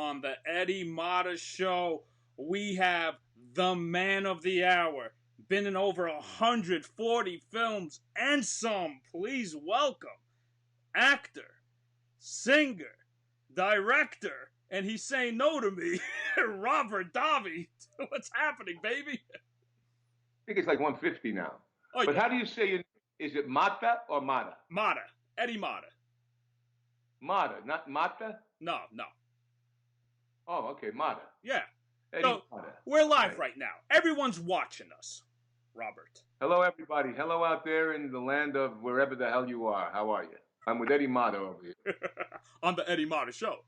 on the Eddie Mata Show. We have the man of the hour. Been in over 140 films and some. Please welcome actor, singer, director, and he's saying no to me, Robert Davi. What's happening, baby? I think it's like 150 now. Oh, But yeah. how do you say it? Is it Mata or Mata? Mata. Eddie Mata. Mata, not Mata? No, no. Oh, okay, Mata. Yeah. Eddie So, Mata. we're live Right. right now. Everyone's watching us, Robert. Hello, everybody. Hello out there in the land of wherever the hell you are. How are you? I'm with Eddie Mata over here. On the Eddie Mata Show.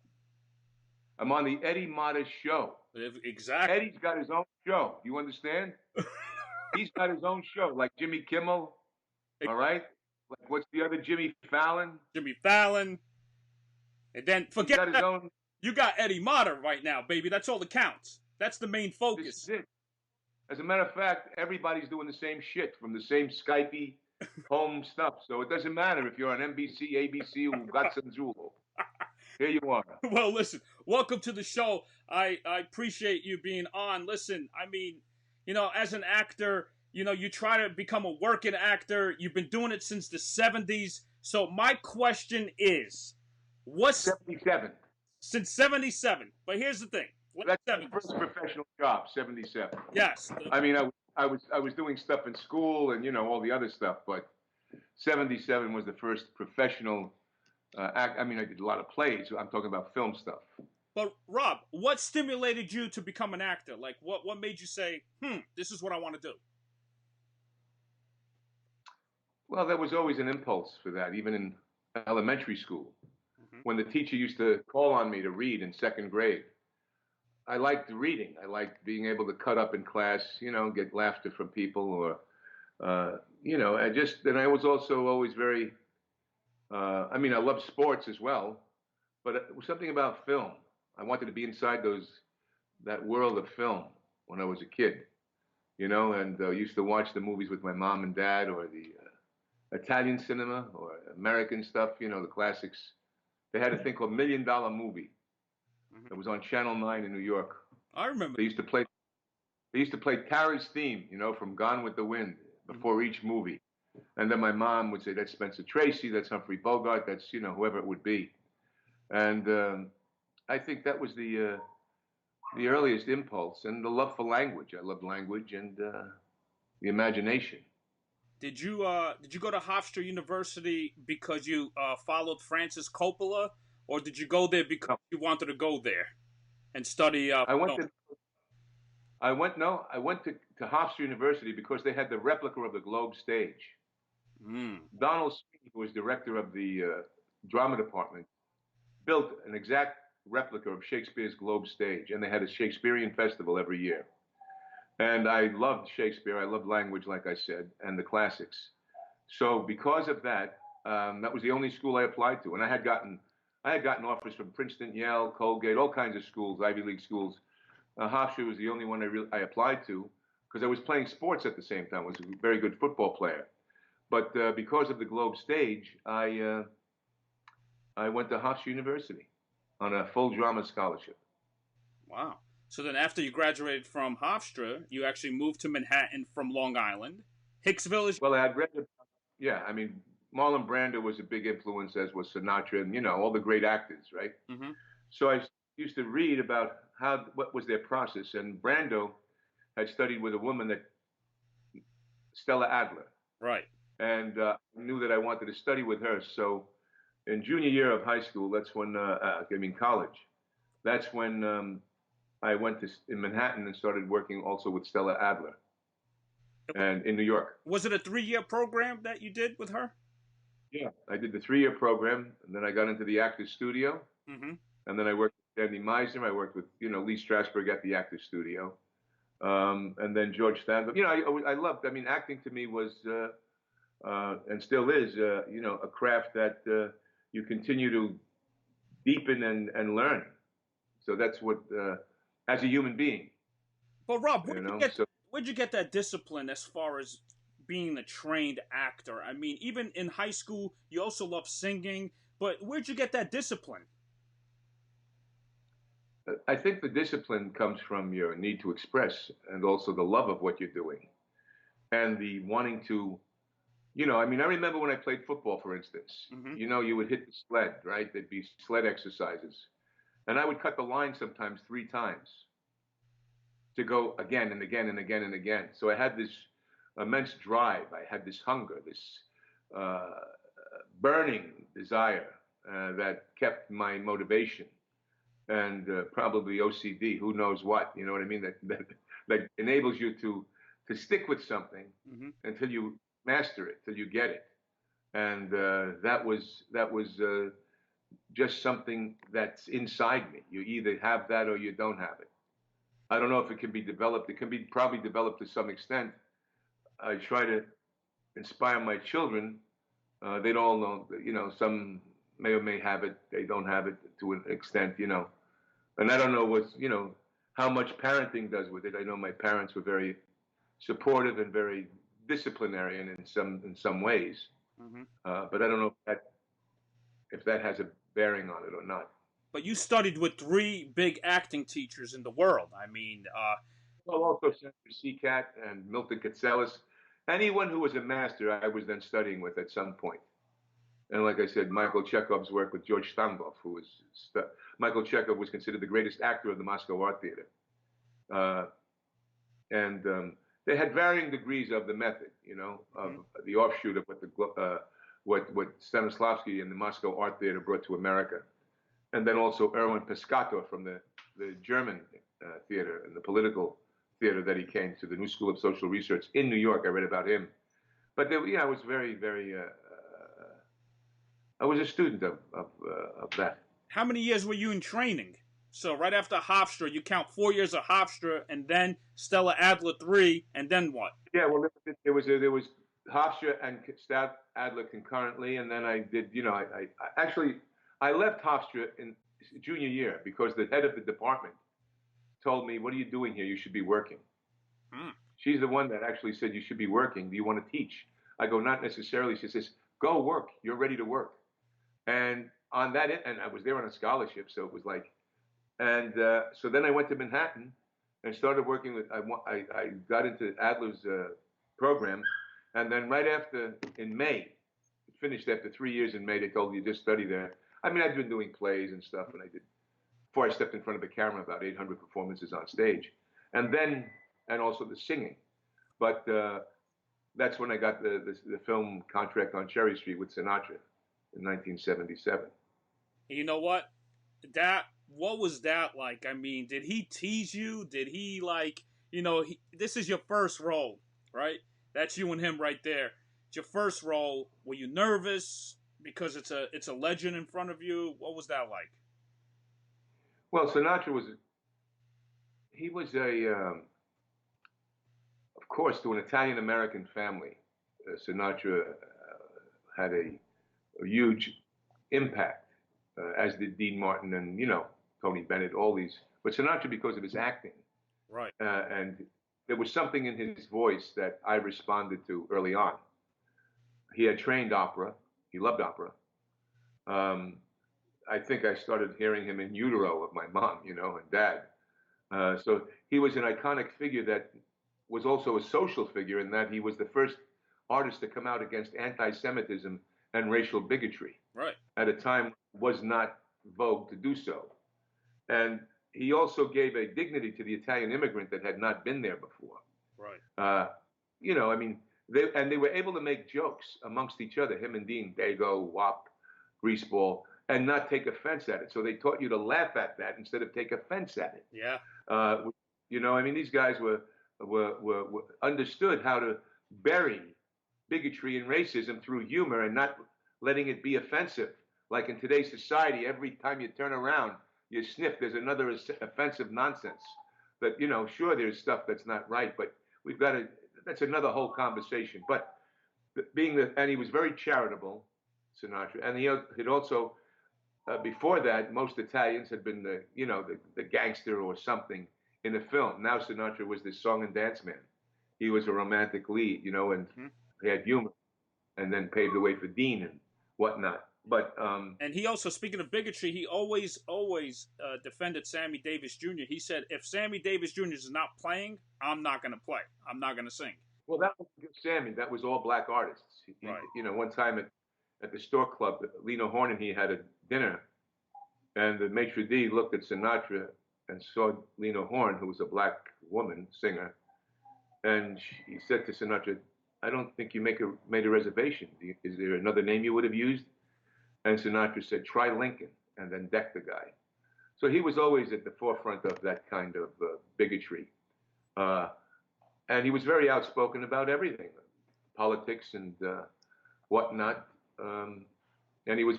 I'm on the Eddie Mata Show. Exactly. Eddie's got his own show. You understand? He's got his own show, like Jimmy Kimmel. All right? Like, what's the other Jimmy Fallon? Jimmy Fallon. And then, He's forget got his that. own. You got Eddie Mata right now, baby. That's all that counts. That's the main This is focus. it. As a matter of fact, everybody's doing the same shit from the same Skypey home stuff. So it doesn't matter if you're on NBC, ABC, or Gatsanzulo. Here you are. Well, listen, welcome to the show. I appreciate you being on. Listen, I mean, as an actor, you try to become a working actor. You've been doing it since the 70s. So my question is, what's 77. since 77? But here's the thing. That's my first professional job, 77. Yes. I mean, I was doing stuff in school and, all the other stuff, but 77 was the first professional act. I mean, I did a lot of plays. I'm talking about film stuff. But Rob, what stimulated you to become an actor? Like, what made you say, this is what I want to do? Well, there was always an impulse for that, even in elementary school, when the teacher used to call on me to read in second grade. I liked reading. I liked being able to cut up in class, get laughter from people, or, and I was also always very, I mean, I loved sports as well, but it was something about film. I wanted to be inside that world of film when I was a kid, and used to watch the movies with my mom and dad, or the Italian cinema or American stuff, the classics. They had a thing called $1 Million Movie. It was on Channel 9 in New York. I remember. They used to play Tara's theme, from Gone with the Wind before each movie. And then my mom would say, that's Spencer Tracy, that's Humphrey Bogart, that's, whoever it would be. And I think that was the earliest impulse, and the love for language. I loved language and the imagination. Did you go to Hofstra University because you followed Francis Coppola, or did you go there because you wanted to go there and study? I went to Hofstra University because they had the replica of the Globe stage. Donald Sweeney, who was director of the drama department, built an exact replica of Shakespeare's Globe stage, and they had a Shakespearean festival every year. And I loved Shakespeare. I loved language, like I said, and the classics. So because of that, that was the only school I applied to. And I had gotten offers from Princeton, Yale, Colgate, all kinds of schools, Ivy League schools. Hofstra was the only one I applied to because I was playing sports at the same time. I was a very good football player. But because of the Globe stage, I went to Hofstra University on a full drama scholarship. Wow. So then after you graduated from Hofstra, you actually moved to Manhattan from Long Island. Hicksville is... Well, I had read, yeah, I mean, Marlon Brando was a big influence, as was Sinatra, and, all the great actors, right? Mm-hmm. So I used to read about what was their process, and Brando had studied with a woman Stella Adler. Right. And I knew that I wanted to study with her. So in junior year of high school, that's when, college, that's when I went in Manhattan and started working also with Stella Adler and in New York. Was it a 3-year program that you did with her? Yeah, I did the 3-year program, and then I got into the Actors Studio, and then I worked with Andy Meisner. I worked with, Lee Strasberg at the Actors Studio, and then George Stanley. I loved. I mean, acting to me was and still is, a craft that you continue to deepen and learn. So that's what, as a human being. But Rob, where'd you get that discipline as far as being a trained actor? I mean, even in high school, you also love singing, but where'd you get that discipline? I think the discipline comes from your need to express and also the love of what you're doing and the wanting to, I mean, I remember when I played football, for instance, Hmm. you would hit the sled, right? There'd be sled exercises. And I would cut the line sometimes 3 times to go again and again and again and again. So I had this immense drive. I had this hunger, this uh, burning desire that kept my motivation and probably OCD, who knows what, you know what I mean? That enables you to stick with something Hmm. until you master it, till you get it. And that was just something that's inside me. You either have that or you don't have it. I don't know if it can be developed. It can be probably developed to some extent. I try to inspire my children. They don't all know, some may or may have it. They don't have it to an extent. And I don't know how much parenting does with it. I know my parents were very supportive and very disciplinarian in some ways. Hmm. But I don't know if that has a bearing on it or not. But you studied with three big acting teachers in the world. I mean, Well, also Senator Seacat and Milton Katselas. Anyone who was a master, I was then studying with at some point. And like I said, Michael Chekhov's work with George Stambov, Michael Chekhov was considered the greatest actor of the Moscow Art Theater. Uh, and they had varying degrees of the method, of mhm. the offshoot of what Stanislavski and the Moscow Art Theater brought to America. And then also Erwin Piscator from the German theater and the political theater that he came to, the New School of Social Research in New York. I read about him. But I was very, very, I was a student of that. How many years were you in training? So right after Hofstra, you count 4 years of Hofstra, and then Stella Adler 3, and then what? Yeah, well, there was Hofstra and Staff Adler concurrently, and then I did, I actually I left Hofstra in junior year because the head of the department told me, "What are you doing here? You should be working." Hmm. She's the one that actually said, "You should be working. Do you want to teach?" I go, "Not necessarily." She says, "Go work. You're ready to work." And on that, and I was there on a scholarship, so it was like, and so then I went to Manhattan and started working with. I got into Adler's program, and then right after in May, finished after 3 years in May. They told me, just study there. I mean, I'd been doing plays and stuff, and I did before I stepped in front of the camera, about 800 performances on stage, and also the singing. But that's when I got the film contract on Cherry Street with Sinatra in 1977. And you know what? What was that like? I mean, did he tease you? Did he like, this is your first role, right? That's you and him right there. It's your first role. Were you nervous because it's a legend in front of you? What was that like? Well, Sinatra was of course, to an Italian American family, Sinatra had a huge impact, as did Dean Martin and Tony Bennett, all these. But Sinatra, because of his acting, Right. and there was something in his voice that I responded to early on. He had trained opera. He loved opera. Um, I think I started hearing him in utero of my mom, and dad. So he was an iconic figure that was also a social figure in that he was the first artist to come out against anti-Semitism and racial bigotry Right. at a time it was not vogue to do so. And he also gave a dignity to the Italian immigrant that had not been there before. Right. I mean, they were able to make jokes amongst each other, him and Dean, Dago, Wop, Greaseball, and not take offense at it. So they taught you to laugh at that instead of take offense at it. Yeah. I mean, these guys were understood how to bury bigotry and racism through humor and not letting it be offensive. Like in today's society, every time you turn around, you sniff, there's another offensive nonsense. But, sure, there's stuff that's not right, but we've got to, that's another whole conversation. But and he was very charitable, Sinatra, and he had also, before that, most Italians had been the gangster or something in a film. Now Sinatra was this song and dance man. He was a romantic lead, and Hmm. he had humor, and then paved the way for Dean and whatnot. But and he also, speaking of bigotry, he always defended Sammy Davis Jr. He said, if Sammy Davis Jr. is not playing, I'm not going to play. I'm not going to sing. well, that was Sammy. That was all black artists. Right. You know, one time at the Stork Club, Lena Horne and he had a dinner, and the maitre d' looked at Sinatra and saw Lena Horne, who was a black woman singer, and he said to Sinatra, "I don't think you made a reservation. Is there another name you would have used?" And Sinatra said, "Try Lincoln," and then decked the guy. So he was always at the forefront of that kind of bigotry. And he was very outspoken about everything, politics and whatnot. And he was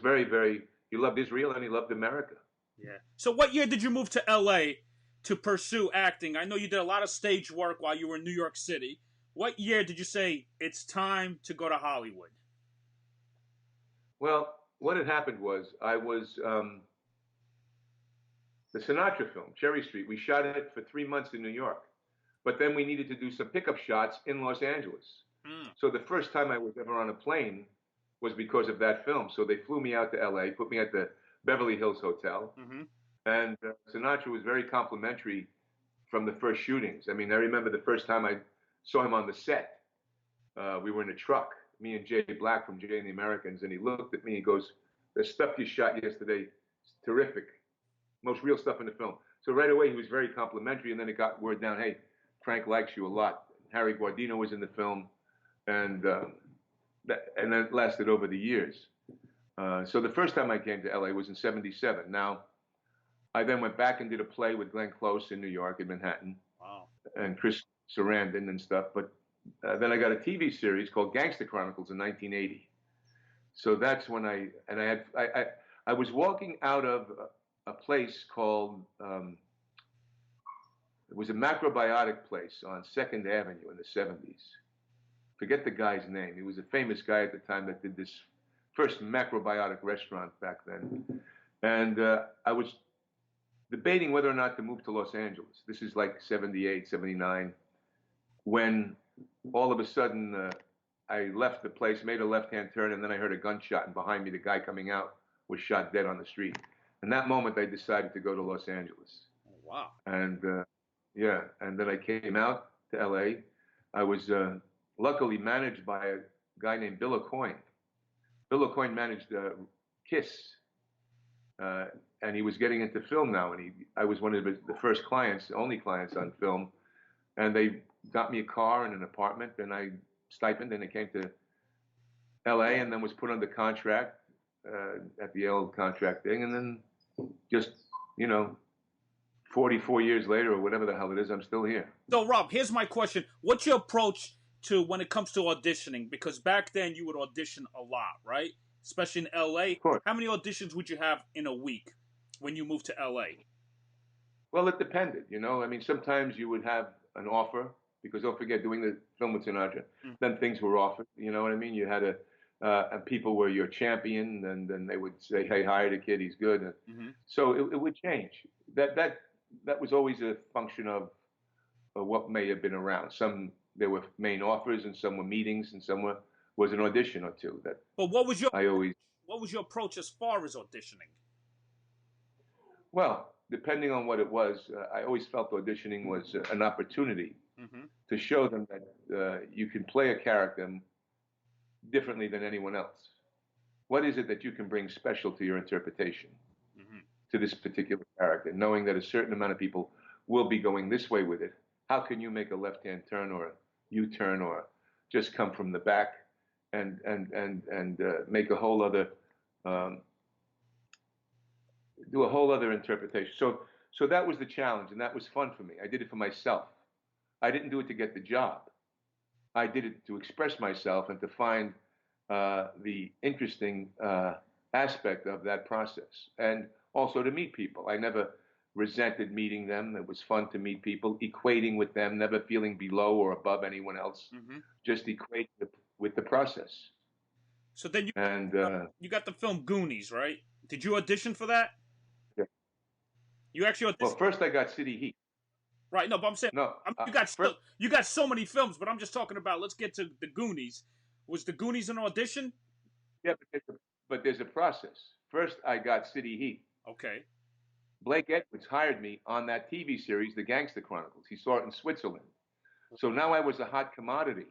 he loved Israel and he loved America. Yeah. So what year did you move to L.A. to pursue acting? I know you did a lot of stage work while you were in New York City. What year did you say, it's time to go to Hollywood? Well, what had happened was I was the Sinatra film, Cherry Street. We shot it for 3 months in New York, but then we needed to do some pickup shots in Los Angeles. So the first time I was ever on a plane was because of that film. So they flew me out to LA, put me at the Beverly Hills Hotel, and Sinatra was very complimentary from the first shootings. I mean, I remember the first time I saw him on the set. We were in a truck, me and Jay Black from Jay and the Americans, and he looked at me. He goes, "The stuff you shot yesterday is terrific, most real stuff in the film." So right away he was very complimentary, and then it got word down, "Hey, Frank likes you a lot." Harry Guardino was in the film, and then it lasted over the years. So the first time I came to LA was in '77. Now, I then went back and did a play with Glenn Close in New York, in Manhattan. Wow. And Chris Sarandon and stuff. But then I got a TV series called Gangster Chronicles in 1980. So that's when I was walking out of a place called, it was a macrobiotic place on 2nd Avenue in the 70s. Forget the guy's name. He was a famous guy at the time that did this first macrobiotic restaurant back then. And I was debating whether or not to move to Los Angeles. This is like 78, 79, when all of a sudden I left the place, made a left-hand turn, and then I heard a gunshot, and behind me the guy coming out was shot dead on the street. And that moment I decided to go to Los Angeles. Oh, wow. And yeah, and then I came out to LA. I was luckily managed by a guy named Bill Aucoin. Bill Aucoin managed Kiss, and he was getting into film now, and I was one of the first clients, only clients on film, and they got me a car and an apartment, and I stipend, and I came to LA, and then was put under contract at the old contract thing, and then just, 44 years later, or whatever the hell it is, I'm still here. So, Rob, here's my question. What's your approach to when it comes to auditioning? Because back then you would audition a lot, right? Especially in LA. Of course. How many auditions would you have in a week when you moved to LA? Well, it depended, I mean, sometimes you would have an offer, because don't forget, doing the film with Sinatra, then things were offered, you know what I mean? You had and people were your champion, and then they would say, "Hey, hire the kid, he's good." So it would change. That was always a function of what may have been around. Some, there were main offers, and some were meetings, and some was an audition or two. But what was your approach as far as auditioning? Well, depending on what it was, I always felt auditioning was an opportunity to show them that you can play a character differently than anyone else. What is it that you can bring special to your interpretation to this particular character, knowing that a certain amount of people will be going this way with it? How can you make a left-hand turn or a U-turn, or just come from the back and make a whole other do a whole other interpretation? So that was the challenge, and that was fun for me. I did it for myself. I didn't do it to get the job. I did it to express myself and to find the interesting aspect of that process, and also to meet people. I never resented meeting them. It was fun to meet people, equating with them, never feeling below or above anyone else, just equate with the process. So then you got the film Goonies, right? Did you audition for that? Yeah. You actually auditioned? Well, first I got City Heat. Right, no, but I'm saying, no, you got so many films, but I'm just talking about, let's get to the Goonies. Was the Goonies an audition? Yeah, but there's a process. First, I got City Heat. Okay. Blake Edwards hired me on that TV series, The Gangster Chronicles. He saw it in Switzerland. So now I was a hot commodity.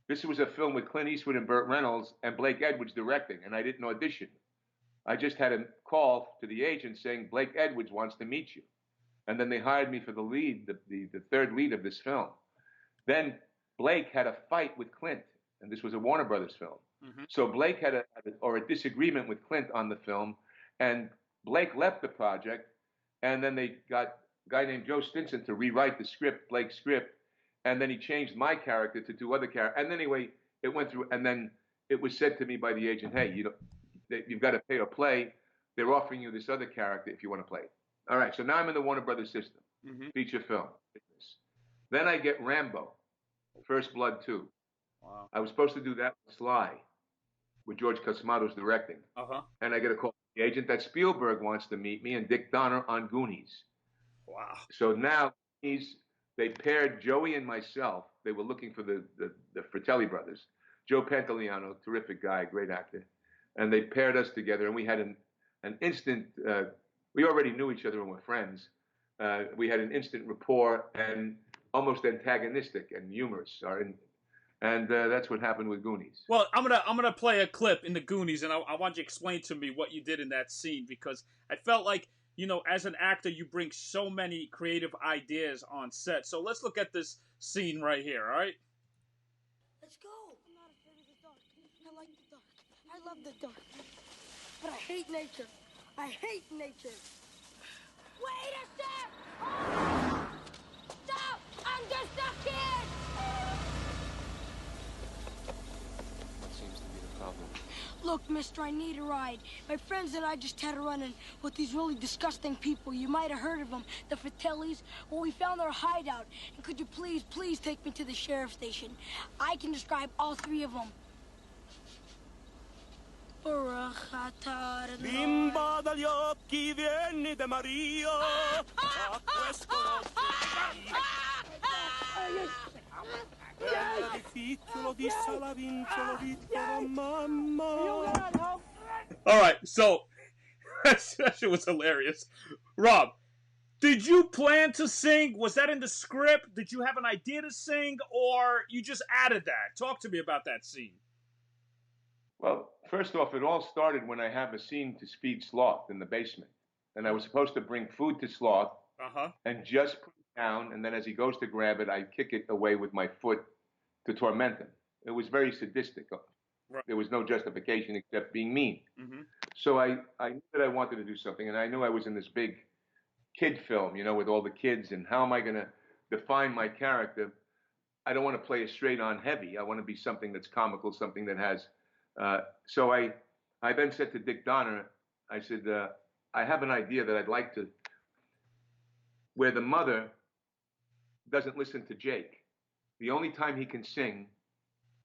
This was a film with Clint Eastwood and Burt Reynolds and Blake Edwards directing, and I didn't audition. I just had a call to the agent saying, Blake Edwards wants to meet you. And then they hired me for the lead, the third lead of this film. Then Blake had a fight with Clint, and this was a Warner Brothers film. Mm-hmm. So Blake had a disagreement with Clint on the film, and Blake left the project, and then they got a guy named Joe Stinson to rewrite the script, Blake's script, and then he changed my character to do other characters. And anyway, it went through, and then it was said to me by the agent, hey, you've got to pay or play. They're offering you this other character if you want to play. All right, so now I'm in the Warner Brothers system, feature film. Then I get Rambo, First Blood 2. Wow. I was supposed to do that with Sly, with George Cosmatos directing. And I get a call from the agent that Spielberg wants to meet me and Dick Donner on Goonies. Wow. So now they paired Joey and myself. They were looking for the Fratelli brothers. Joe Pantoliano, terrific guy, great actor. And they paired us together, and we had an instant, we already knew each other and were friends. We had an instant rapport and almost antagonistic and humorous. And that's what happened with Goonies. Well, I'm gonna play a clip in the Goonies, and I want you to explain to me what you did in that scene, because I felt like, as an actor, you bring so many creative ideas on set. So let's look at this scene right here, all right? Let's go. I'm not afraid of the dark. I like the dark. I love the dark. But I hate nature. I hate nature. Wait a sec! Oh! Stop! I'm just a kid! What seems to be the problem? Look, mister, I need a ride. My friends and I just had a run-in with these really disgusting people. You might have heard of them, the Fratellis. Well, we found their hideout. And could you please take me to the sheriff's station? I can describe all three of them. Bimba dagli occhi vieni da Maria, a questo All right, so that shit was hilarious. Rob, did you plan to sing? Was that in the script? Did you have an idea to sing, or you just added that? Talk to me about that scene. Well, first off, it all started when I have a scene to feed Sloth in the basement. And I was supposed to bring food to Sloth and just put it down, and then as he goes to grab it, I kick it away with my foot to torment him. It was very sadistic. Right. There was no justification except being mean. So I knew that I wanted to do something, and I knew I was in this big kid film, with all the kids, and how am I going to define my character? I don't want to play a straight-on heavy. I want to be something that's comical, something that has... So I then said to Dick Donner, I said, I have an idea that I'd like to, where the mother doesn't listen to Jake. The only time he can sing,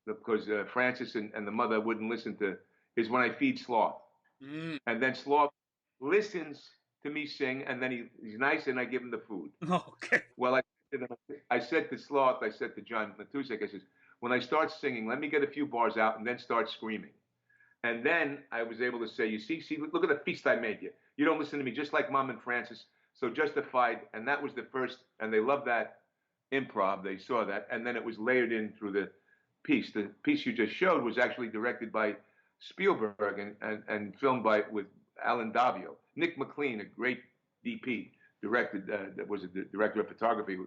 because Francis and the mother wouldn't listen to, is when I feed Sloth. And then Sloth listens to me sing, and then he's nice, and I give him the food. Okay. Well, I said to Sloth, I said to John Matusek, I said, when I start singing, let me get a few bars out and then start screaming. And then I was able to say, you see, look at the feast I made you. You don't listen to me, just like Mom and Francis. So Justified, and that was the first, and they loved that improv. They saw that, and then it was layered in through the piece. The piece you just showed was actually directed by Spielberg and filmed with Alan Davio. Nick McLean, a great DP, directed, that was a director of photography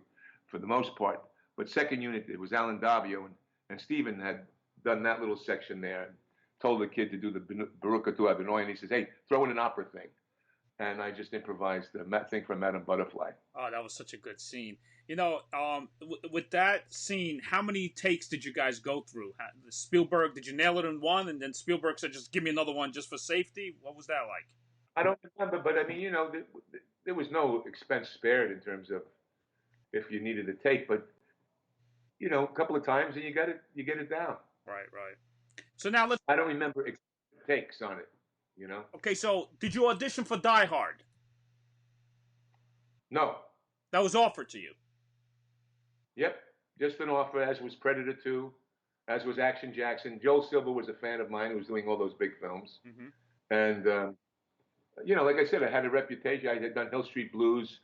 for the most part. But second unit, it was Alan Davio, and Stephen had done that little section there and told the kid to do the Baruch tu Adonai, and he says, hey, throw in an opera thing. And I just improvised the thing from Madame Butterfly. Oh, that was such a good scene. With that scene, how many takes did you guys go through? Spielberg, did you nail it in one, and then Spielberg said, just give me another one just for safety? What was that like? I don't remember, but I mean, there was no expense spared in terms of if you needed a take, but a couple of times and you get it down. Right. So now I don't remember takes on it, Okay, so did you audition for Die Hard? No. That was offered to you? Yep, just an offer, as was Predator 2, as was Action Jackson. Joel Silver was a fan of mine who was doing all those big films. Mm-hmm. And, like I said, I had a reputation. I had done Hill Street Blues,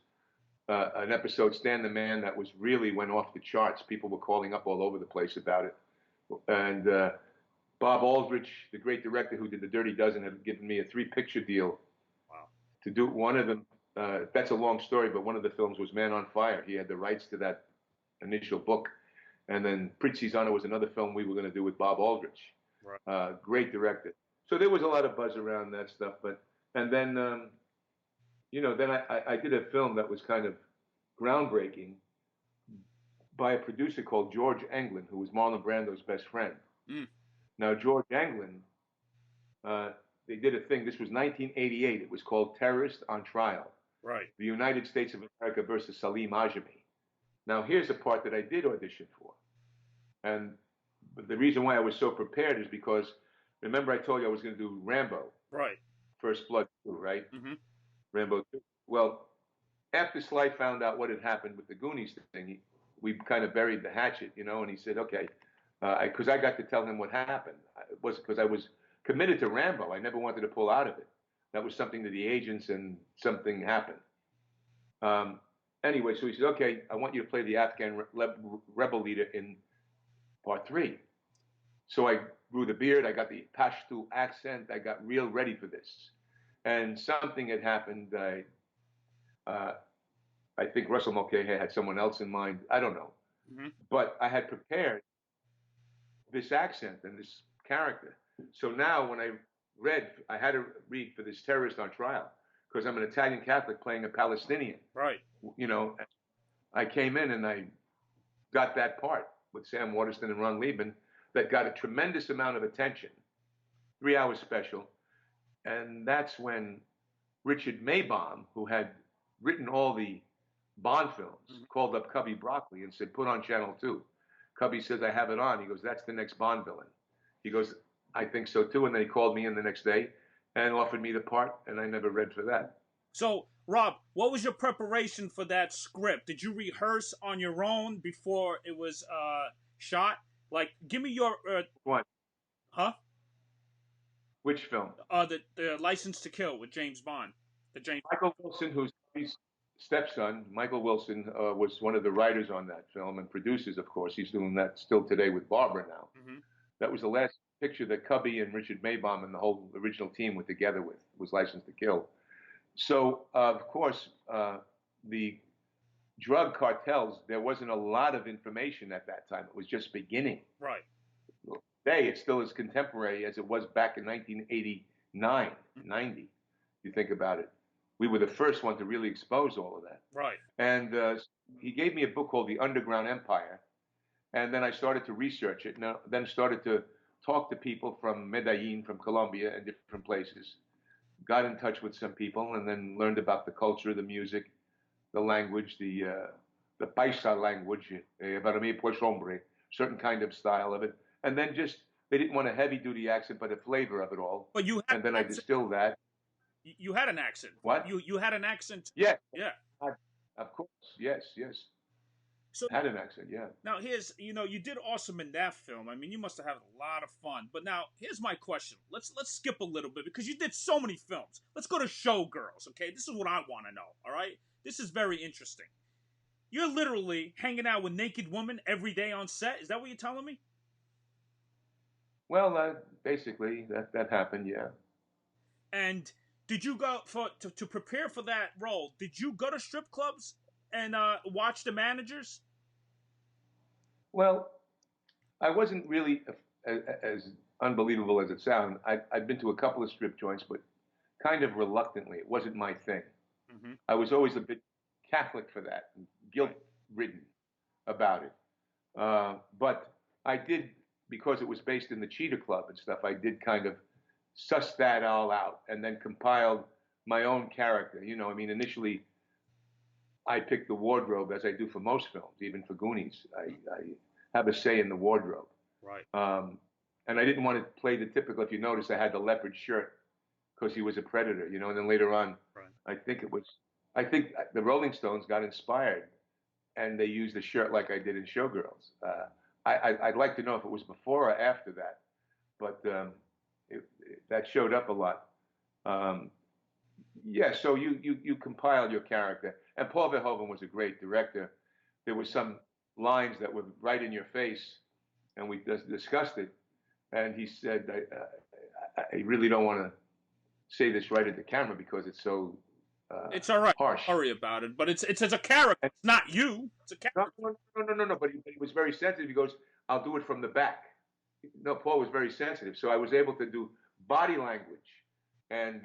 an episode, Stan the Man, that was really went off the charts. People were calling up all over the place about it. And Bob Aldrich, the great director who did The Dirty Dozen, had given me a 3-picture deal. Wow. To do one of them. That's a long story, but one of the films was Man on Fire. He had the rights to that initial book. And then Prizzi's Honor was another film we were going to do with Bob Aldrich. Right. Great director. So there was a lot of buzz around that stuff. And then, then I did a film that was kind of groundbreaking by a producer called George Englund, who was Marlon Brando's best friend. Mm. Now, George Englund, they did a thing. This was 1988. It was called Terrorist on Trial. Right. The United States of America versus Salim Ajami. Now, here's the part that I did audition for. And the reason why I was so prepared is because, remember I told you I was going to do Rambo. Right. First Blood 2, right? Mm-hmm. Rambo 2. Well, after Sly found out what had happened with the Goonies thing, we kind of buried the hatchet, and he said, okay, because I got to tell him what happened. It was because I was committed to Rambo. I never wanted to pull out of it. That was something to the agents, and something happened. Anyway, so he said, okay, I want you to play the Afghan rebel leader in part 3. So I grew the beard. I got the Pashto accent. I got real ready for this. And something had happened. I think Russell Mulcahy had someone else in mind. I don't know. Mm-hmm. But I had prepared this accent and this character. So now when I had to read for this Terrorist on Trial, because I'm an Italian Catholic playing a Palestinian. Right. I came in and I got that part with Sam Waterston and Ron Liebman that got a tremendous amount of attention. 3-hour special. And that's when Richard Maybaum, who had written all the Bond films, called up Cubby Broccoli and said, put on Channel 2. Cubby says, I have it on. He goes, that's the next Bond villain. He goes, I think so too. And then he called me in the next day and offered me the part, and I never read for that. So, Rob, what was your preparation for that script? Did you rehearse on your own before it was shot? Like, give me your... What? Huh? Which film? The License to Kill with James Bond. Michael Wilson, who's his stepson, Michael Wilson, was one of the writers on that film and producers, of course. He's doing that still today with Barbara now. Mm-hmm. That was the last picture that Cubby and Richard Maybaum and the whole original team were together with, was License to Kill. So, of course, the drug cartels, there wasn't a lot of information at that time. It was just beginning. Right. Today, it's still as contemporary as it was back in 1989, 90. You think about it. We were the first one to really expose all of that. Right. And he gave me a book called The Underground Empire. And then I started to research it. And then started to talk to people from Medellin, from Colombia, and different places. Got in touch with some people, and then learned about the culture, the music, the language, the Paisa language, para mí pues hombre, certain kind of style of it. And then just, they didn't want a heavy-duty accent, but a flavor of it all. But you had and then I distilled that. You had an accent. What? You had an accent. Yeah. Yeah. Of course. Yes. So had an accent, yeah. Now here's, you did awesome in that film. I mean, you must have had a lot of fun. But now here's my question. Let's skip a little bit because you did so many films. Let's go to Showgirls, okay? This is what I want to know, all right? This is very interesting. You're literally hanging out with naked women every day on set. Is that what you're telling me? Well, basically, that happened, yeah. And did you go to prepare for that role? Did you go to strip clubs and watch the managers? Well, I wasn't really as unbelievable as it sounds. I'd been to a couple of strip joints, but kind of reluctantly. It wasn't my thing. Mm-hmm. I was always a bit Catholic for that, guilt-ridden about it. But I did, because it was based in the Cheetah Club and stuff, I did kind of suss that all out and then compiled my own character. Initially, I picked the wardrobe, as I do for most films, even for Goonies. I have a say in the wardrobe. Right. And I didn't want to play the typical, if you notice, I had the leopard shirt because he was a predator, and then later on, right. I think the Rolling Stones got inspired and they used the shirt like I did in Showgirls. I'd like to know if it was before or after that, but that showed up a lot. Yeah, so you compiled your character, and Paul Verhoeven was a great director. There were some lines that were right in your face, and we discussed it. And he said, I really don't want to say this right at the camera because it's so It's all right. harsh. Don't worry about it, but it's a character. It's not you. It's a character. No. But he was very sensitive. He goes, "I'll do it from the back." No, Paul was very sensitive, so I was able to do body language and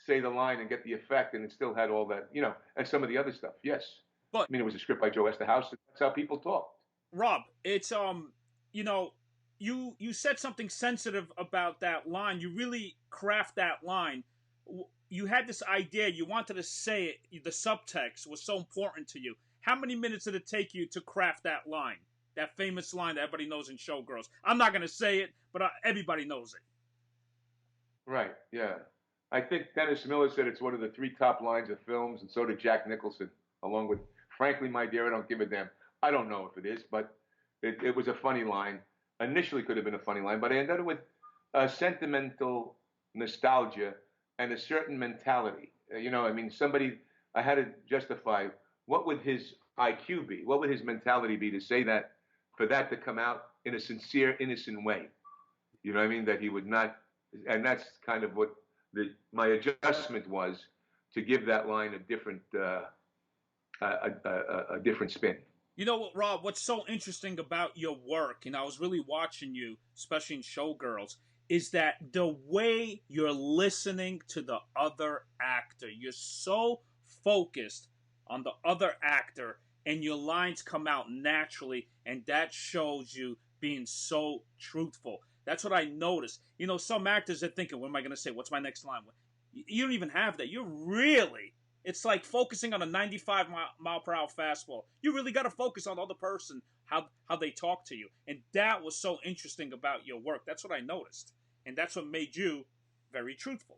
say the line and get the effect, and it still had all that, and some of the other stuff. Yes, But I mean, it was a script by Joe Esterhaus. That's how people talked. Rob, it's you said something sensitive about that line. You really craft that line. You had this idea. You wanted to say it. The subtext was so important to you. How many minutes did it take you to craft that line? That famous line that everybody knows in Showgirls. I'm not going to say it, but everybody knows it. Right, yeah. I think Dennis Miller said it's one of the 3 top lines of films, and so did Jack Nicholson, along with, frankly, my dear, I don't give a damn. I don't know if it is, but it was a funny line. Initially could have been a funny line, but I ended up with sentimental nostalgia and a certain mentality. I mean, I had to justify what would his IQ be? What would his mentality be to say that, for that to come out in a sincere, innocent way? You know what I mean? That he would not, and that's kind of what my adjustment was, to give that line a different spin. You know what, Rob? What's so interesting about your work, and I was really watching you, especially in Showgirls, is that the way you're listening to the other actor. You're so focused on the other actor, and your lines come out naturally, and that shows you being so truthful. That's what I noticed. Some actors are thinking, what am I going to say? What's my next line? You don't even have that. It's like focusing on a 95 mile per hour fastball. You really got to focus on the other person, how they talk to you. And that was so interesting about your work. That's what I noticed. And that's what made you very truthful.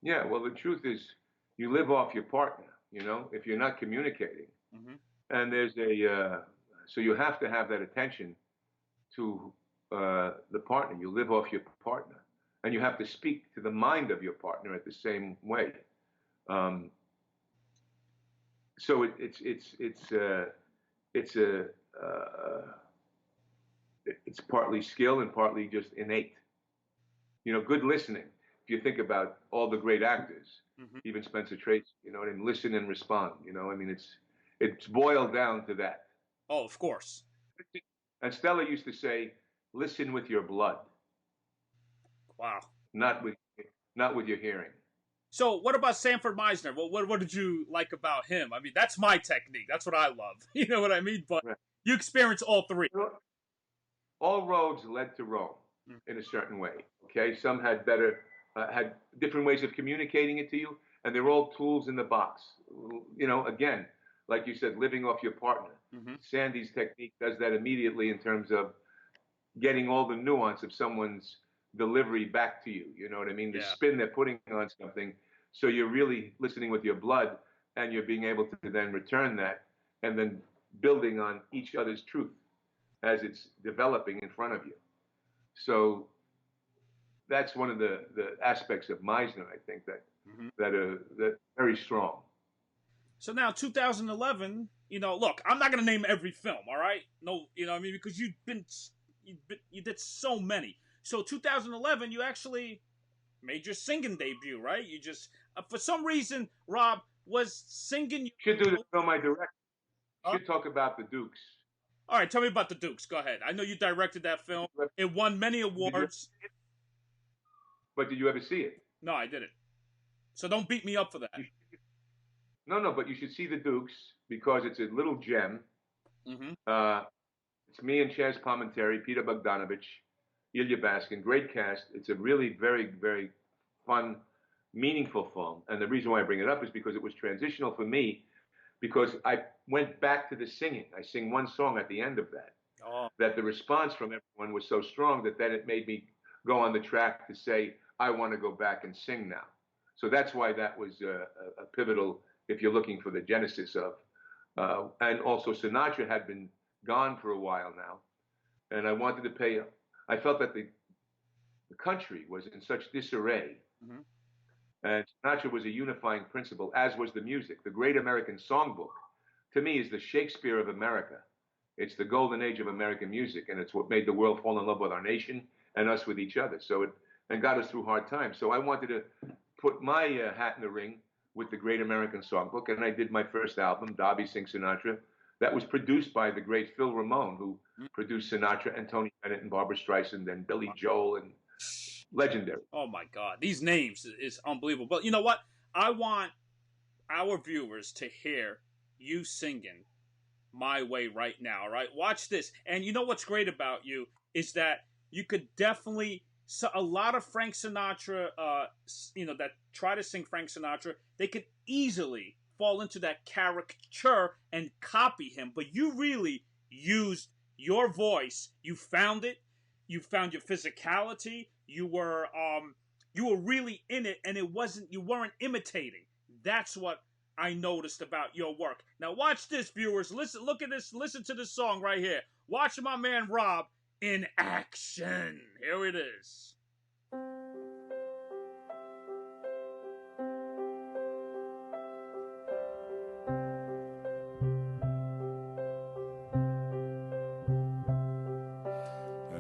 Yeah, well, the truth is, you live off your partner, if you're not communicating. Mm-hmm. And so you have to have that attention to the partner. You live off your partner. And you have to speak to the mind of your partner at the same way. So it's partly skill and partly just innate. Good listening. If you think about all the great actors, Mm-hmm. even Spencer Tracy, and listen and respond. I mean, it's boiled down to that. Oh, of course. And Stella used to say, "Listen with your blood." Wow. Not with your hearing. So what about Sanford Meisner? What did you like about him? I mean, that's my technique. That's what I love. You know what I mean? But right. You experience all 3. All roads led to Rome in a certain way. Okay, some had different ways of communicating it to you, and they're all tools in the box. Again, like you said, living off your partner. Mm-hmm. Sandy's technique does that immediately in terms of getting all the nuance of someone's delivery back to you. You know what I mean? The spin they're putting on something. So you're really listening with your blood, and you're being able to then return that, and then building on each other's truth as it's developing in front of you. So that's one of the aspects of Meisner, I think, that are very strong. So now 2011, look, I'm not going to name every film, all right? No, I mean, because you did so many. So 2011, you actually made your singing debut, right? You just, for some reason, Rob, was singing... Should do the film I direct. Should talk about the Dukes. All right, tell me about the Dukes. Go ahead. I know you directed that film. It won many awards. But did you ever see it? No, I didn't. So don't beat me up for that. No, but you should see the Dukes because it's a little gem. Mm-hmm. It's me and Chaz Palminteri, Peter Bogdanovich, Ilya Baskin, great cast. It's a really very, very fun, meaningful film. And the reason why I bring it up is because it was transitional for me, because I went back to the singing. I sing one song at the end of that. Oh. That the response from everyone was so strong that then it made me go on the track to say, I want to go back and sing now. So that's why that was a pivotal, if you're looking for the genesis of. And also Sinatra had been gone for a while now, and I wanted to pay. I felt that the country was in such disarray, Mm-hmm. and Sinatra was a unifying principle, as was the music. The Great American Songbook, to me, is the Shakespeare of America. It's the golden age of American music, and it's what made the world fall in love with our nation and us with each other. And got us through hard times. So I wanted to put my hat in the ring with the Great American Songbook, and I did my first album, Davi Sings Sinatra, that was produced by the great Phil Ramone, who produced Sinatra and Tony Bennett and Barbra Streisand and Billy Joel, and legendary. Oh my God, these names is unbelievable. But you know what? I want our viewers to hear you singing My Way right now. All right, watch this. And you know what's great about you is that you could definitely. So a lot of Frank Sinatra, that try to sing Frank Sinatra, they could easily fall into that caricature and copy him. But you really used your voice. You found it. You found your physicality. You were really in it, and you weren't imitating. That's what I noticed about your work. Now watch this, viewers. Look at this. Listen to this song right here. Watch my man Rob in action. Here it is.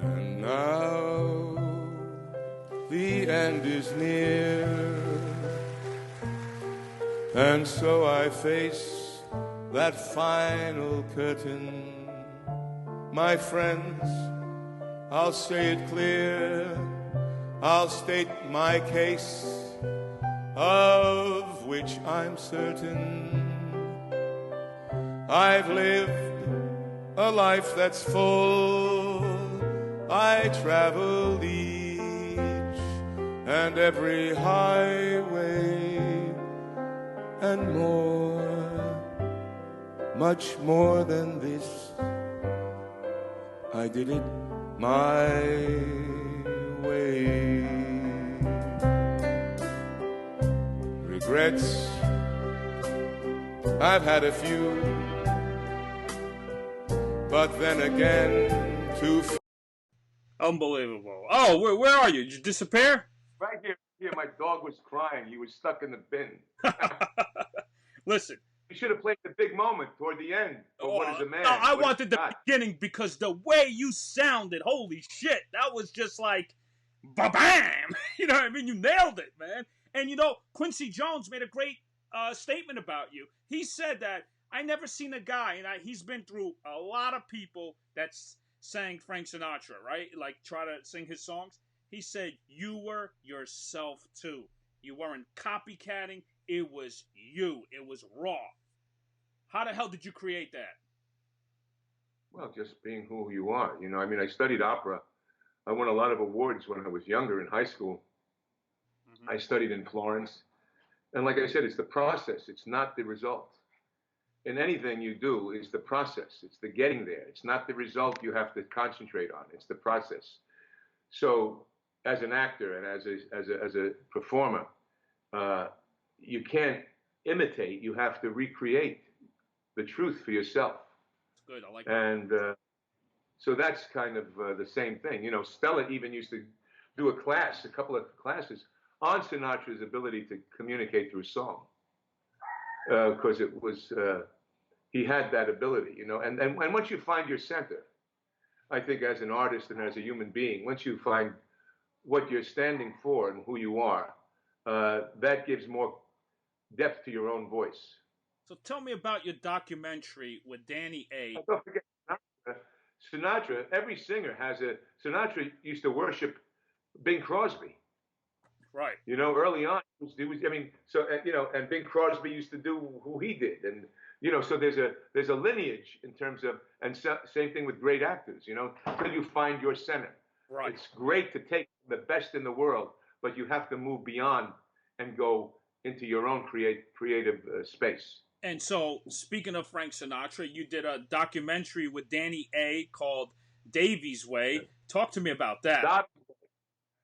And now the end is near, and so I face that final curtain. My friends, I'll say it clear, I'll state my case, of which I'm certain. I've lived a life that's full, I traveled each and every highway, and more, much more than this, I did it my way. Regrets, I've had a few, but then again, too few. Unbelievable. Oh, where are you? Did you disappear? Right here, my dog was crying. He was stuck in the bin. Listen. You should have played the big moment toward the end. What is a man? No, I wanted the beginning because the way you sounded, holy shit, that was just like, ba-bam! You know what I mean? You nailed it, man. And you know, Quincy Jones made a great statement about you. He said that, I never seen a guy, and he's been through a lot of people that sang Frank Sinatra, right? Like, try to sing his songs. He said, you were yourself, too. You weren't copycatting. It was you. It was raw. How the hell did you create that? Well, just being who you are. You know, I mean, I studied opera. I won a lot of awards when I was younger in high school. Mm-hmm. I studied in Florence. And like I said, it's the process. It's not the result. In anything you do, it's the process. It's the getting there. It's not the result you have to concentrate on. It's the process. So as an actor and as a performer, you can't imitate. You have to recreate the truth for yourself. Good, I like that. And so that's kind of the same thing. You know, Stella even used to do a couple of classes on Sinatra's ability to communicate through song, because it was he had that ability. You know, and once you find your center, I think as an artist and as a human being, once you find what you're standing for and who you are, that gives more depth to your own voice. So tell me about your documentary with Danny A. Don't forget Sinatra. Every singer has a. Sinatra used to worship Bing Crosby. Right. You know, early on, he was. I mean, so you know, and Bing Crosby used to do who he did, and you know, so there's a lineage in terms of, and same thing with great actors. You know, until you find your center. Right. It's great to take the best in the world, but you have to move beyond and go into your own creative space. And so, speaking of Frank Sinatra, you did a documentary with Danny A. called Davi's Way. Talk to me about that.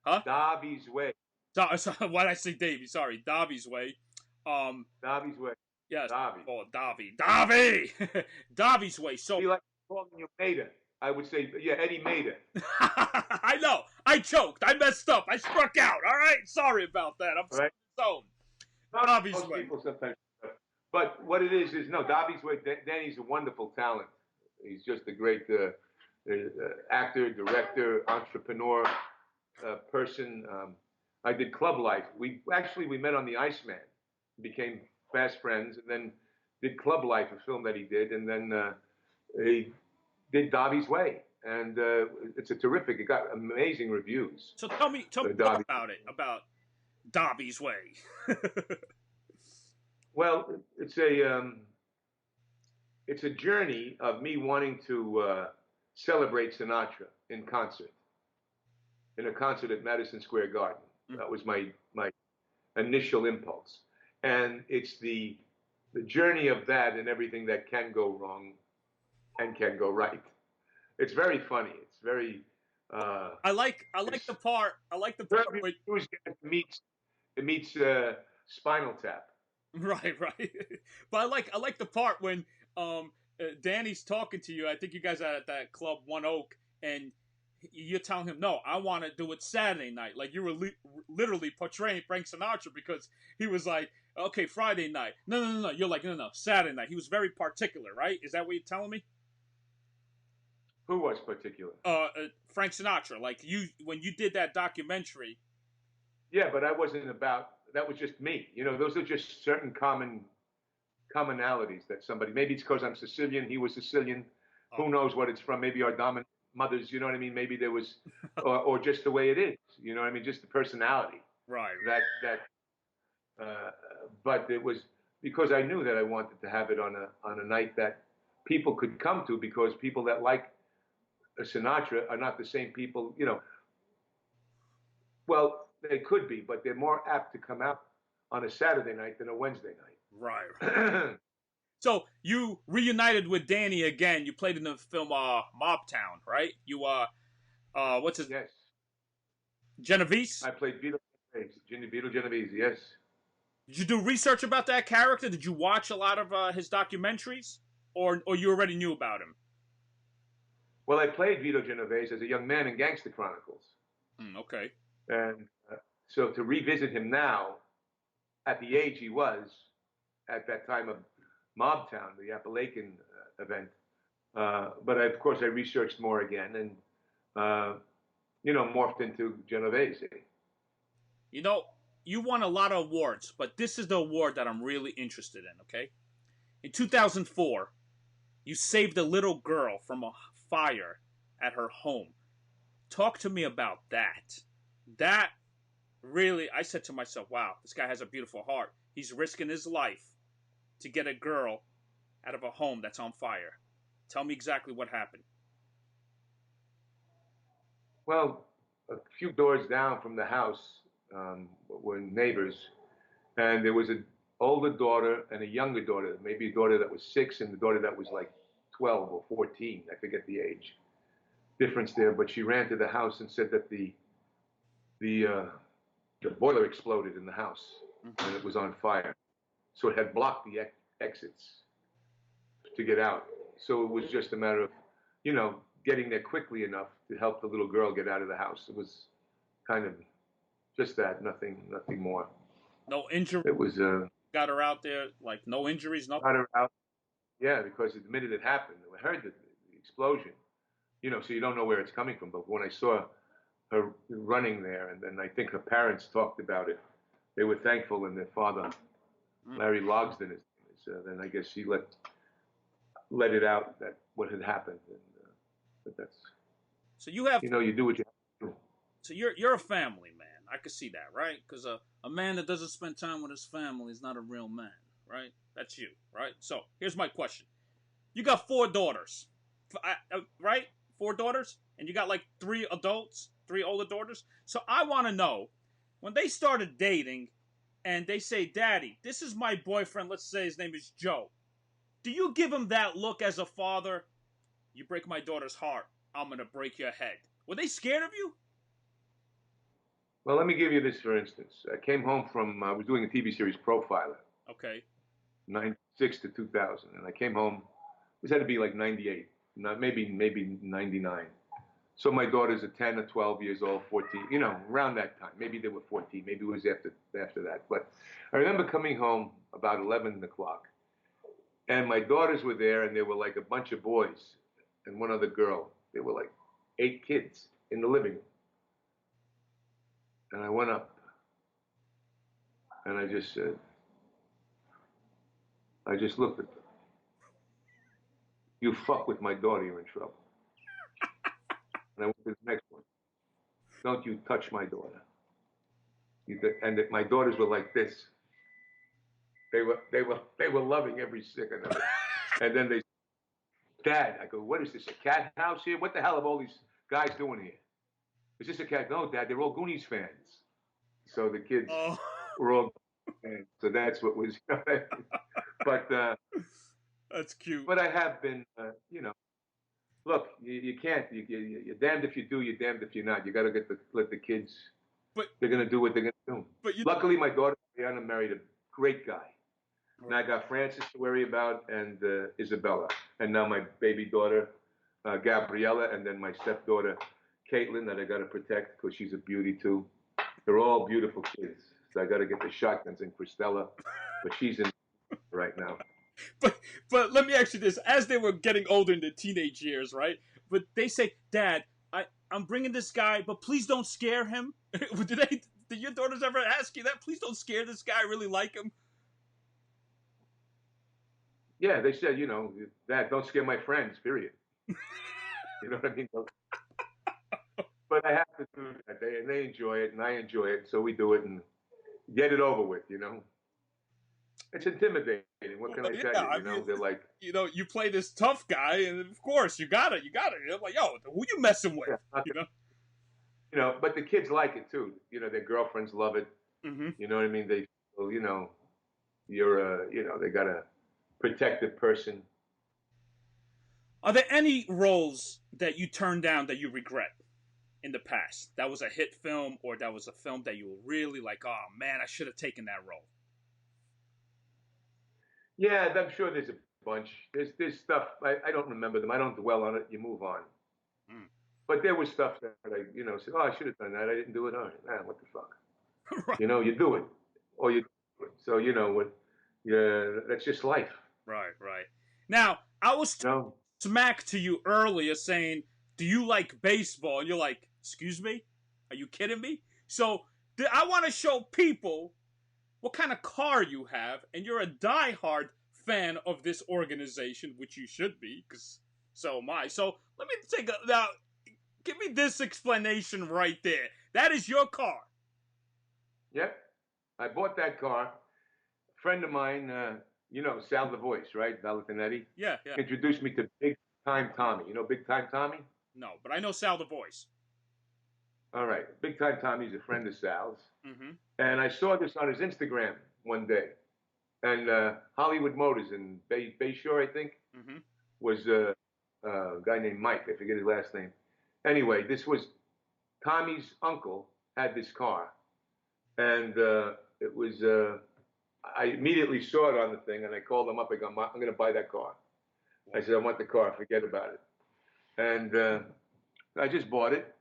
Davi's Way. Why did I say Davy? Sorry, Davi's Way. Davi's Way. Yes. Davi. Oh, Davi. Davi's Way. So, he likes calling you Maida. I would say, yeah, Eddie Maida. I know. I choked. I messed up. I struck out. All right. Sorry about that. I'm Right? so. Most Obviously. people sometimes. But what it is no, Davi's way. Danny's a wonderful talent. He's just a great actor, director, entrepreneur, person. I did Club Life. We met on the Iceman, became fast friends, and then did Club Life, a film that he did, and then he did Davi's Way, and it's a terrific. It got amazing reviews. So tell me more about it, about Davi's Way. Well, it's a journey of me wanting to celebrate Sinatra in concert, in a concert at Madison Square Garden. That was my initial impulse, and it's the journey of that and everything that can go wrong and can go right. It's very funny. It's very. I like the part. I like the part where it meets Spinal Tap. Right. But I like the part when Danny's talking to you. I think you guys are at that club One Oak, and you're telling him, no, I want to do it Saturday night. Like you were literally portraying Frank Sinatra, because he was like, okay, Friday night. No. You're like, no, Saturday night. He was very particular, right? Is that what you're telling me? Who was particular? Frank Sinatra. Like when you did that documentary. Yeah, but I wasn't about. That was just me. You know, those are just certain commonalities that somebody. Maybe it's because I'm Sicilian. He was Sicilian. Who knows what it's from? Maybe our dominant mothers. You know what I mean? Maybe there was, or just the way it is. You know what I mean? Just the personality. Right. But it was because I knew that I wanted to have it on a night that people could come to, because people that like Sinatra are not the same people. You know. Well, they could be, but they're more apt to come out on a Saturday night than a Wednesday night. Right. So you reunited with Danny again. You played in the film Mobtown, right? You what's his? Yes. Genovese. I played Vito Genovese. Yes. Did you do research about that character? Did you watch a lot of his documentaries, or you already knew about him? Well, I played Vito Genovese as a young man in Gangster Chronicles. Okay. And so to revisit him now, at the age he was, at that time of Mobtown, the Appalachian event, but of course I researched more again and, morphed into Genovese. You know, you won a lot of awards, but this is the award that I'm really interested in, okay? In 2004, you saved a little girl from a fire at her home. Talk to me about that. That really, I said to myself, wow, this guy has a beautiful heart. He's risking his life to get a girl out of a home that's on fire. Tell me exactly what happened. Well, a few doors down from the house were neighbors, and there was an older daughter and a younger daughter, maybe a daughter that was 6 and a daughter that was like 12 or 14. I forget the age difference there, but she ran to the house and said that the boiler exploded in the house and it was on fire. So it had blocked the exits to get out. So it was just a matter of, getting there quickly enough to help the little girl get out of the house. It was kind of just that, nothing more. No injury? It was... got her out there, like no injuries, nothing? Got her out. Yeah, because the minute it happened, I heard the explosion, so you don't know where it's coming from. But when I saw her running there, and then I think her parents talked about it, they were thankful, and their father, Larry Logsdon, then I guess he let it out that what had happened. And, but that's... So you have... you do what you have to do. So you're a family man. I could see that, right? Because a man that doesn't spend time with his family is not a real man, right? That's you, right? So here's my question. You got 4 daughters, right? 4 daughters? And you got like 3 adults, 3 older daughters? So I want to know, when they started dating and they say, Daddy, this is my boyfriend, let's say his name is Joe. Do you give him that look as a father? You break my daughter's heart, I'm going to break your head. Were they scared of you? Well, let me give you this, for instance. I came home from, I was doing a TV series, Profiler. Okay. 96 to 2000. And I came home, this had to be like 98. maybe 99. So my daughters are 10 or 12 years old, 14, around that time. Maybe they were 14. Maybe it was after that. But I remember coming home about 11 o'clock, and my daughters were there, and they were like a bunch of boys and one other girl. They were like 8 kids in the living room. And I went up, and I just said, I just looked at them. You fuck with my daughter, you're in trouble. And I went to the next one. Don't you touch my daughter. And my daughters were like this. They were loving every second of it. And then they, Dad, I go, what is this, a cat house here? What the hell are all these guys doing here? Is this a cat? No, Dad, they're all Goonies fans. So the kids were all fans. So that's what was, but that's cute. But I have been, look, you can't. You're damned if you do. You're damned if you're not. You got to let the kids. But they're gonna do what they're gonna do. But luckily, my daughter Brianna married a great guy. Right. And I got Francis to worry about and Isabella, and now my baby daughter Gabriella, and then my stepdaughter Caitlin that I got to protect because she's a beauty too. They're all beautiful kids. So I got to get the shotguns in Christella, but she's in right now. But let me ask you this: as they were getting older in the teenage years, right? But they say, Dad, I'm bringing this guy, but please don't scare him. Did your daughters ever ask you that? Please don't scare this guy. I really like him. Yeah, they said, Dad, don't scare my friends. Period. You know what I mean? But I have to do that. They enjoy it, and I enjoy it, so we do it and get it over with. It's intimidating. What can I tell you? They're like, you play this tough guy, and of course you got it. I'm like, yo, who you messing with? Yeah, but the kids like it too. Their girlfriends love it. Mm-hmm. You know what I mean? They feel, you're they got a protected person. Are there any roles that you turned down that you regret in the past? That was a hit film, or that was a film that you were really like, oh man, I should have taken that role. Yeah, I'm sure there's a bunch. There's stuff, I don't remember them. I don't dwell on it. You move on. Mm. But there was stuff that I, said, oh, I should have done that. I didn't do it. All right, what the fuck? Right. You do it. Or you do it. So, that's just life. Right. Now, I was smack to you earlier saying, do you like baseball? And you're like, excuse me? Are you kidding me? So, I want to show people what kind of car you have, and you're a diehard fan of this organization, which you should be, because so am I. So let me now, give me this explanation right there. That is your car. Yep. I bought that car. A friend of mine, Sal the Voice, right? Valentinetti? Yeah. Introduced me to Big Time Tommy. You know Big Time Tommy? No, but I know Sal the Voice. All right. Big Time Tommy's a friend of Sal's. Mm-hmm. And I saw this on his Instagram one day. And Hollywood Motors in Bayshore, I think, mm-hmm. was a guy named Mike. I forget his last name. Anyway, this was Tommy's uncle had this car. And it was, I immediately saw it on the thing, and I called him up. I go, I'm going to buy that car. I said, I want the car. Forget about it. And I just bought it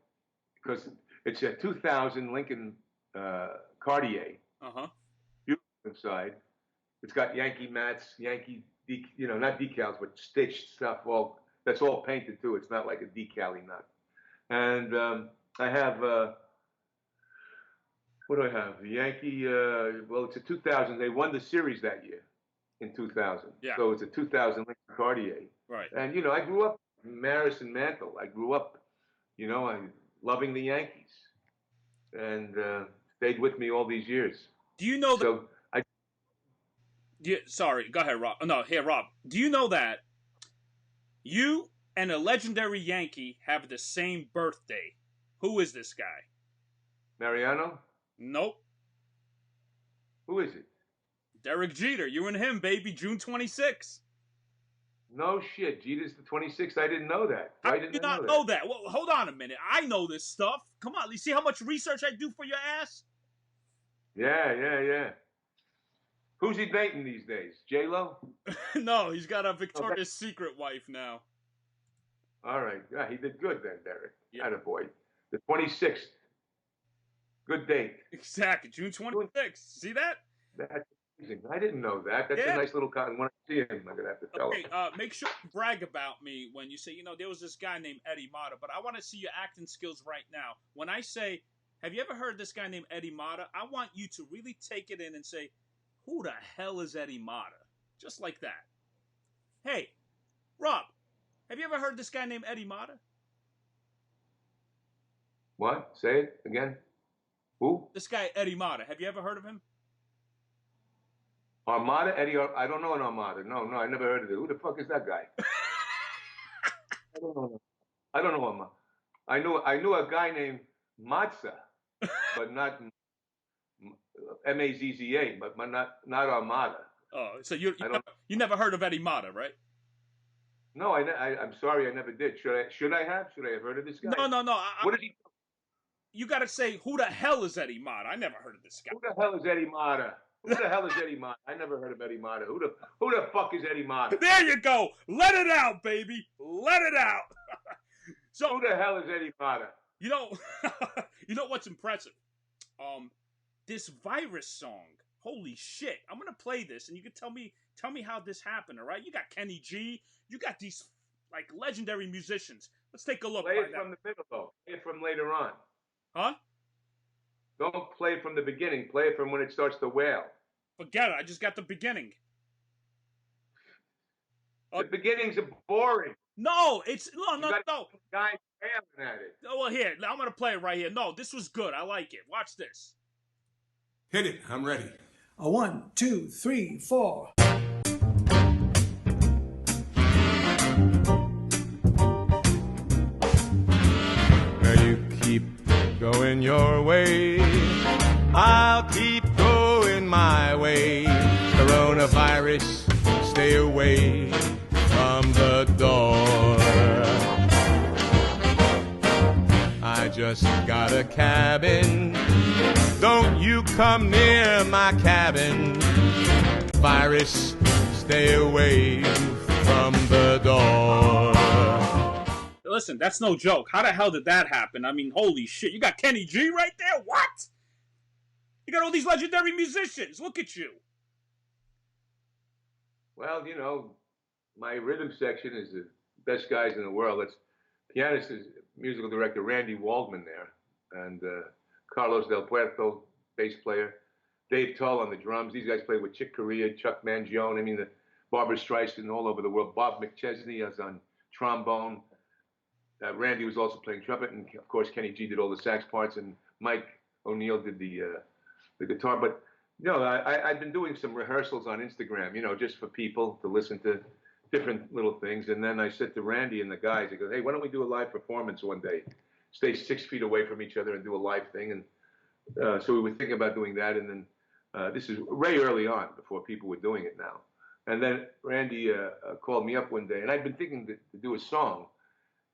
because it's a 2000 Lincoln Cartier. Uh-huh. Beautiful inside. It's got Yankee mats, not decals, but stitched stuff. That's all painted too. It's not like a decal-y nut. And I have, what do I have? The Yankee, it's a 2000. They won the series that year in 2000. Yeah. So it's a 2000 Lincoln Cartier. Right. And, I grew up in Maris and Mantle. I grew up, loving the Yankees. And stayed with me all these years. Do you know sorry, go ahead, Rob. No, here, Rob. Do you know that you and a legendary Yankee have the same birthday? Who is this guy? Mariano? Nope. Who is it? Derek Jeter. You and him, baby. June 26th. No shit. Jeter's the 26th. I didn't know that. How did you not know that? Well, hold on a minute. I know this stuff. Come on. You see how much research I do for your ass? Yeah. Who's he dating these days? J-Lo? No, he's got a Victoria's Secret wife now. All right. Yeah, he did good then, Derek. Yeah. Attaboy. The 26th. Good date. Exactly. June 26th. See that? That's amazing. I didn't know that. That's Yeah. a nice little con. When I see him, I'm gonna have to tell Okay, him. make sure you brag about me when you say, there was this guy named Eddie Mata, but I want to see your acting skills right now. When I say, have you ever heard this guy named Eddie Mata? I want you to really take it in and say, who the hell is Eddie Mata? Just like that. Hey, Rob, have you ever heard this guy named Eddie Mata? What? Say it again. Who? This guy, Eddie Mata. Have you ever heard of him? Armada? Eddie? I don't know an Armada. No, I never heard of it. Who the fuck is that guy? I don't know. I don't know Armada. I knew a guy named Mazza, but not Mazza, but not Armada. Oh, so you never heard of Eddie Mata, right? No, I'm sorry, I never did. Should I have? Should I have heard of this guy? No. What did he? You got to say, who the hell is Eddie Mata? I never heard of this guy. Who the hell is Eddie Mata? Who the hell is Eddie Mata? I never heard of Eddie Mata. Who the fuck is Eddie Mata? There you go. Let it out, baby. Let it out. So who the hell is Eddie Mata? You know what's impressive? This virus song. Holy shit! I'm gonna play this, and you can tell me how this happened. All right? You got Kenny G. You got these like legendary musicians. Let's take a look. Play it from the middle, though. Play it from later on. Huh? Don't play it from the beginning. Play it from when it starts to wail. Forget it. I just got the beginning. The beginnings are boring. No, it's no. Guys wailing at it. Oh, well, here, I'm gonna play it right here. No, this was good. I like it. Watch this. Hit it. I'm ready. 1, 2, 3, 4. Now you keep going your way, I'll keep going my way. Coronavirus, stay away from the door. I just got a cabin, don't you come near my cabin. Virus, stay away from the door. Listen, that's no joke. How the hell did that happen? I mean, holy shit. You got Kenny G right there? What? You got all these legendary musicians. Look at you. Well, my rhythm section is the best guys in the world. It's pianist is musical director Randy Waldman there, and Carlos Del Puerto, bass player, Dave Tull on the drums. These guys play with Chick Corea, Chuck Mangione. I mean, the Barbra Streisand all over the world. Bob McChesney is on trombone. Randy was also playing trumpet, and of course Kenny G did all the sax parts, and Mike O'Neill did the guitar. But I've been doing some rehearsals on Instagram, just for people to listen to different little things. And then I said to Randy and the guys, I go, hey, why don't we do a live performance one day? Stay 6 feet away from each other and do a live thing. And so we were thinking about doing that. And then this is way early on, before people were doing it now. And then Randy called me up one day, and I'd been thinking to do a song.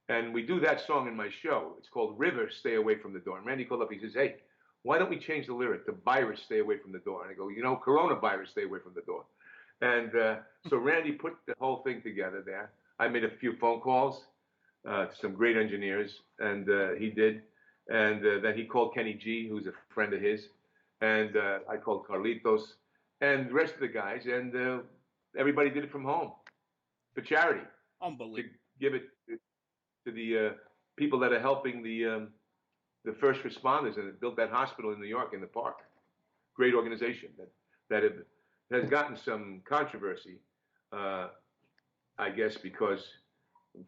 And we do that song in my show. It's called River, Stay Away from the Door. And Randy called up, he says, hey, why don't we change the lyric to Virus, Stay Away from the Door? And I go, coronavirus, stay away from the door. And so Randy put the whole thing together there. I made a few phone calls to some great engineers, and he did. And then he called Kenny G, who's a friend of his. And I called Carlitos and the rest of the guys. And everybody did it from home for charity. Unbelievable. To give it to the people that are helping the first responders, and built that hospital in New York in the park. Great organization that has gotten some controversy, I guess, because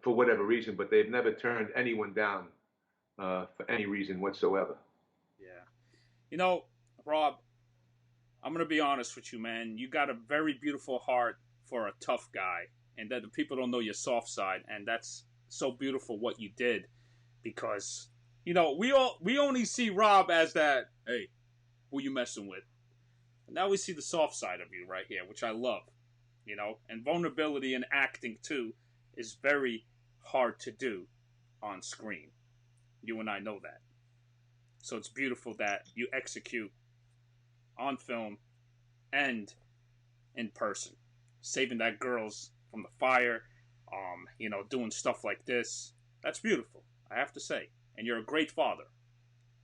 for whatever reason, but they've never turned anyone down for any reason whatsoever. Yeah. Rob, I'm going to be honest with you, man. You got a very beautiful heart for a tough guy, and that the people don't know your soft side, and that's so beautiful what you did, because we only see Rob as that, hey, who you messing with? And now we see the soft side of you right here, which I love. And vulnerability in acting too is very hard to do on screen. You and I know that. So it's beautiful that you execute on film and in person, saving that girls from the fire, doing stuff like this. That's beautiful, I have to say. And you're a great father.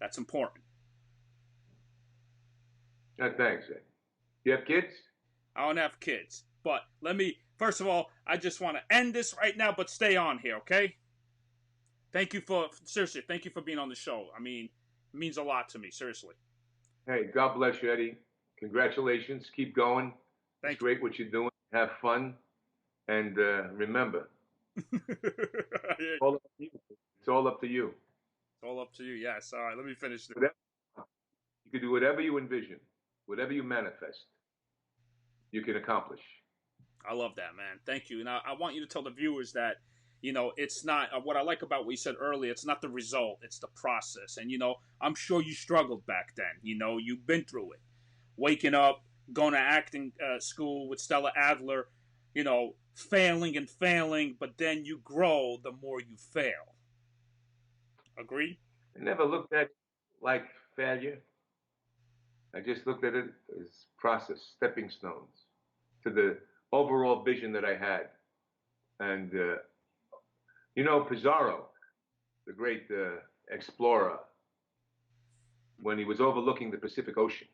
That's important. Thanks, Ed. You have kids? I don't have kids. But first of all, I just want to end this right now, but stay on here, okay? Thank you for being on the show. I mean, it means a lot to me, seriously. Hey, God bless you, Eddie. Congratulations. Keep going. It's great what you're doing. Have fun. And remember, it's all up to you. It's all up to you. It's all up to you, yes. All right, let me finish this. You can do whatever you envision, whatever you manifest, you can accomplish. I love that, man. Thank you. And I want you to tell the viewers that, it's not, what I like about what you said earlier, it's not the result, it's the process. And, I'm sure you struggled back then. You've been through it. Waking up, going to acting school with Stella Adler, failing, but then you grow the more you fail. Agree? I never looked at it like failure. I just looked at it as process, stepping stones to the overall vision that I had. And, Pizarro, the great explorer, when he was overlooking the Pacific Ocean,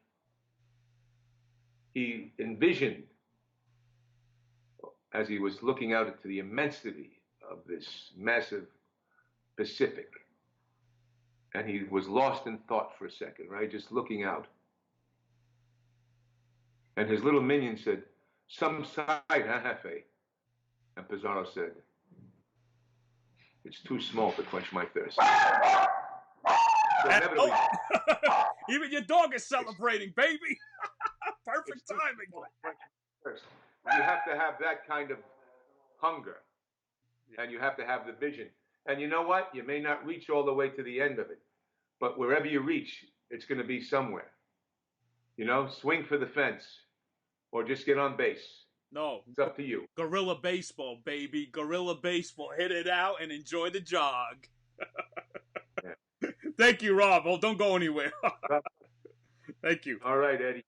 he envisioned, as he was looking out into the immensity of this massive Pacific, and he was lost in thought for a second, right? Just looking out. And his little minion said, "Some sight, huh, Hefe?" And Pizarro said, "It's too small to quench my thirst." So even your dog is celebrating, baby. Perfect timing. You have to have that kind of hunger, and you have to have the vision. And you know what? You may not reach all the way to the end of it, but wherever you reach, it's going to be somewhere. Swing for the fence, or just get on base. No. It's up to you. Gorilla baseball, baby. Gorilla baseball. Hit it out and enjoy the jog. Yeah. Thank you, Rob. Oh, don't go anywhere. Thank you. All right, Eddie.